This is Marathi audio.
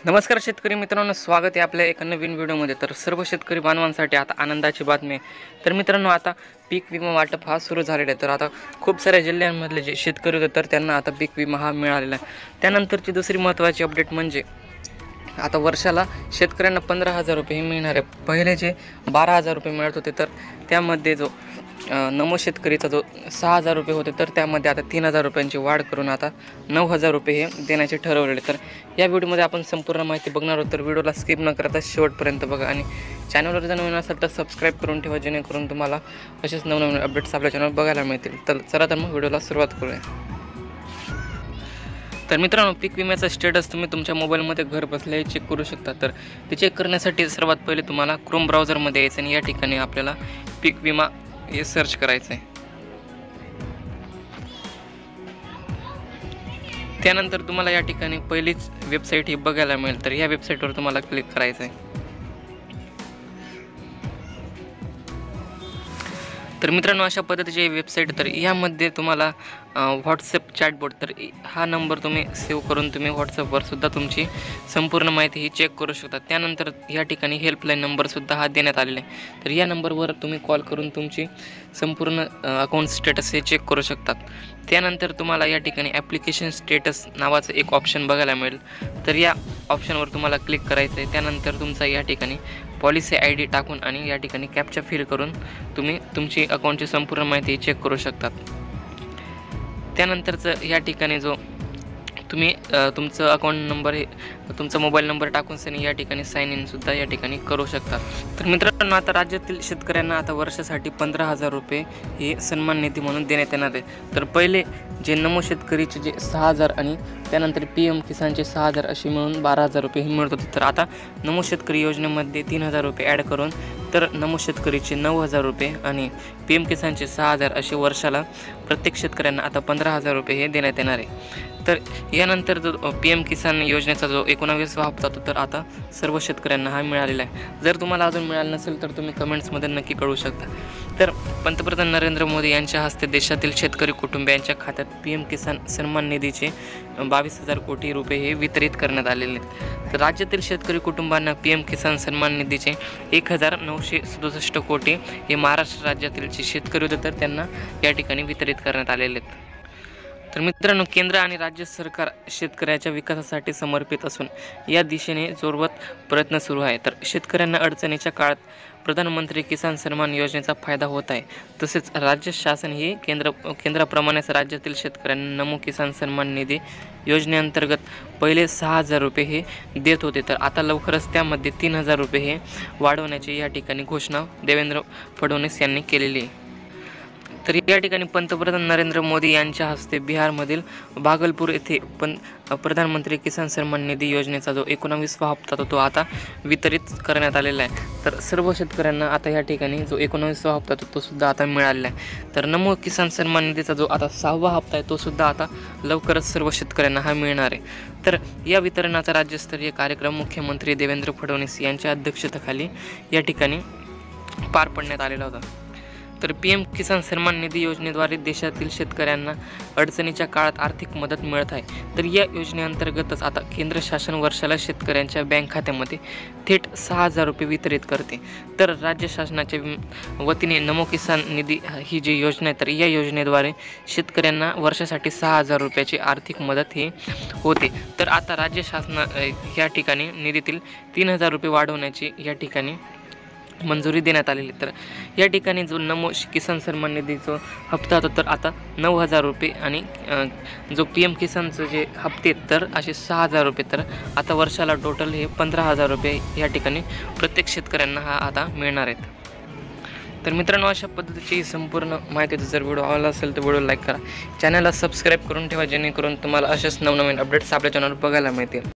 नमस्कार शेतकरी मित्रांनो, स्वागत आहे आपल्या एका नवीन व्हिडिओमध्ये। तर सर्व शेतकरी बांधवांसाठी आता आनंदाची बातमी आहे। तर मित्रांनो, आता पीक विमा वाटप हा सुरू झालेला आहे। तर आता खूप साऱ्या जिल्ह्यांमधले जे शेतकरी होते तर त्यांना आता पीक विमा हा मिळालेला आहे। त्यानंतरची दुसरी महत्त्वाची अपडेट म्हणजे आता वर्षाला शेतकऱ्यांना 15,000 रुपये हे मिळणार आहे। पहिले जे 12,000 रुपये मिळत होते तर त्यामध्ये जो नमो शेतकरीचा जो 6,000 रुपये होते तर त्यामध्ये आता 3,000 रुपयांची वाढ करून आता 9,000 रुपये हे देण्याचे ठरवलेले। तर या व्हिडिओमध्ये आपण संपूर्ण माहिती बघणार आहोत। तर व्हिडिओला स्किप न करता शेवटपर्यंत बघा आणि चॅनलवर जर नवीन असेल तर सबस्क्राईब करून ठेवा, जेणेकरून तुम्हाला असेच नवनवीन अपडेट्स आपल्या चॅनलवर बघायला मिळतील। तर चला तर मग व्हिडिओला सुरुवात करूया। तर मित्रांनो, पीक विम्याचा स्टेटस तुम्ही तुमच्या मोबाईलमध्ये घर बसल्याही चेक करू शकता। तर ते चेक करण्यासाठी सर्वात पहिले तुम्हाला क्रोम ब्राउझरमध्ये यायचं आणि या ठिकाणी आपल्याला पीक विमा हे सर्च करायचं आहे। त्यानंतर तुम्हाला या ठिकाणी पहिलीच वेबसाईट ही बघायला मिळेल। तर या वेबसाईटवर तुम्हाला क्लिक करायचं आहे। तर मित्रांनो, अशा पद्धतीची वेबसाईट, तर यामध्ये तुम्हाला व्हॉट्सअप चॅटबॉट, तर हा नंबर तुम्ही सेव्ह करून तुम्ही व्हॉट्सअपवर सुद्धा तुमची संपूर्ण माहिती ही चेक करू शकता। त्यानंतर या ठिकाणी हेल्पलाईन नंबरसुद्धा हा देण्यात आलेला आहे। तर या नंबरवर तुम्ही कॉल करून तुमची संपूर्ण अकाउंट स्टेटस हे चेक करू शकतात। त्यानंतर तुम्हाला या ठिकाणी ॲप्लिकेशन स्टेटस नावाचं एक ऑप्शन बघायला मिळेल। तर या ऑप्शनवर तुम्हाला क्लिक करायचं आहे। त्यानंतर तुमचा या ठिकाणी पॉलिसी ID टाकून आणि या ठिकाणी कॅप्चा फिल करून तुम्ही तुमची अकाउंटची संपूर्ण माहिती चेक करू शकतात। त्यानंतरचं या ठिकाणी जो तुम्ही तुमचं अकाउंट नंबर हे तुमचा मोबाईल नंबर टाकून सनी या ठिकाणी साइन इन सुद्धा या ठिकाणी करू शकता। तर मित्रांनो, आता राज्यातील शेतकऱ्यांना आता वर्षासाठी 15,000 रुपये हे सन्मान निधी म्हणून देण्यात येणार आहे। तर पहिले जे नमो शेतकरीचे जे 6,000 आणि त्यानंतर PM किसानचे 6,000 असे मिळून 12,000 रुपये हे मिळत होते। तर आता नमो शेतकरी योजनेमध्ये 3,000 रुपये ॲड करून तर नमो शेतकरीचे 9,000 रुपये आणि PM किसानचे 6,000 असे वर्षाला प्रत्येक शेतकऱ्यांना आता 15,000 रुपये हे देण्यात येणार आहे। तर यानंतर जो PM किसान योजनेचा जो 19वा हप्ता होता तर आता सर्व शेतकऱ्यांना हा मिळालेला आहे। जर तुम्हाला अजून मिळाला नसेल तर तुम्ही कमेंट्समध्ये नक्की कळू शकता। तर पंतप्रधान नरेंद्र मोदी यांच्या हस्ते देशातील शेतकरी कुटुंबियांच्या खात्यात PM किसान सन्मान निधीचे 22,000 कोटी रुपये हे वितरित करण्यात आलेले आहेत। तर राज्यातील शेतकरी कुटुंबांना PM किसान सन्मान निधीचे 1,967 कोटी हे महाराष्ट्र राज्यातील जे शेतकरी होते तर त्यांना या ठिकाणी वितरित करण्यात आलेले आहेत। तर मित्रांनो, केंद्र आणि राज्य सरकार शेतकऱ्याच्या विकासासाठी समर्पित असून या दिशेने जोरवत प्रयत्न सुरू आहे। तर शेतकऱ्यांना अडचणीच्या काळात प्रधानमंत्री किसान सन्मान योजनेचा फायदा होत आहे। तसेच राज्य शासन हे केंद्राप्रमाणेच राज्यातील शेतकऱ्यांना नमो किसान सन्मान निधी योजनेअंतर्गत पहिले 6,000 रुपये हे देत होते। तर आता लवकरच त्यामध्ये 3,000 रुपये हे वाढवण्याची या ठिकाणी घोषणा देवेंद्र फडणवीस यांनी केलेली आहे। तर या ठिकाणी पंतप्रधान नरेंद्र मोदी यांच्या हस्ते बिहारमधील भागलपूर येथे प्रधानमंत्री किसान सन्मान निधी योजनेचा जो 19वा हप्ता तो आता वितरित करण्यात आलेला आहे। तर सर्व शेतकऱ्यांना आता या ठिकाणी जो 19वा हप्ता तो सुद्धा आता मिळालेला आहे। तर नमो किसान सन्मान निधीचा जो आता 6वा हप्ता आहे तो सुद्धा आता लवकरच सर्व शेतकऱ्यांना हा मिळणार आहे। तर या वितरणाचा राज्यस्तरीय कार्यक्रम मुख्यमंत्री देवेंद्र फडणवीस यांच्या अध्यक्षतेखाली या ठिकाणी पार पाडण्यात आलेला होता। तर PM किसान सन्मान निधी योजनेद्वारे देशातील शेतकऱ्यांना अडचणीच्या काळात आर्थिक मदत मिळत आहे। तर या योजनेअंतर्गतच आता केंद्र शासन वर्षाला शेतकऱ्यांच्या बँक खात्यामध्ये थेट 6,000 रुपये वितरित करते। तर राज्य शासनाच्या वतीने नमो किसान निधी ही जी योजना आहे तर या योजनेद्वारे शेतकऱ्यांना वर्षासाठी 6,000 रुपयाची आर्थिक मदत ही होते। तर आता राज्य शासना या ठिकाणी निधीतील 3,000 रुपये वाढवण्याची या ठिकाणी मंजुरी देण्यात आलेली। तर या ठिकाणी जो नमो किसान सन्मान निधीचा हप्ता होता तर आता 9,000 रुपये आणि जो PM किसानचं जे हप्ते तर असे 6,000 रुपये, तर आता वर्षाला टोटल हे 15,000 रुपये या ठिकाणी प्रत्येक शेतकऱ्यांना हा आता मिळणार आहेत। तर मित्रांनो, अशा पद्धतीची संपूर्ण माहिती जर व्हिडिओ आवडला असेल तर व्हिडिओ लाईक करा, चॅनलला सबस्क्राईब करून ठेवा, जेणेकरून तुम्हाला असेच नवनवीन अपडेट्स आपल्या चॅनलवर बघायला मिळतील।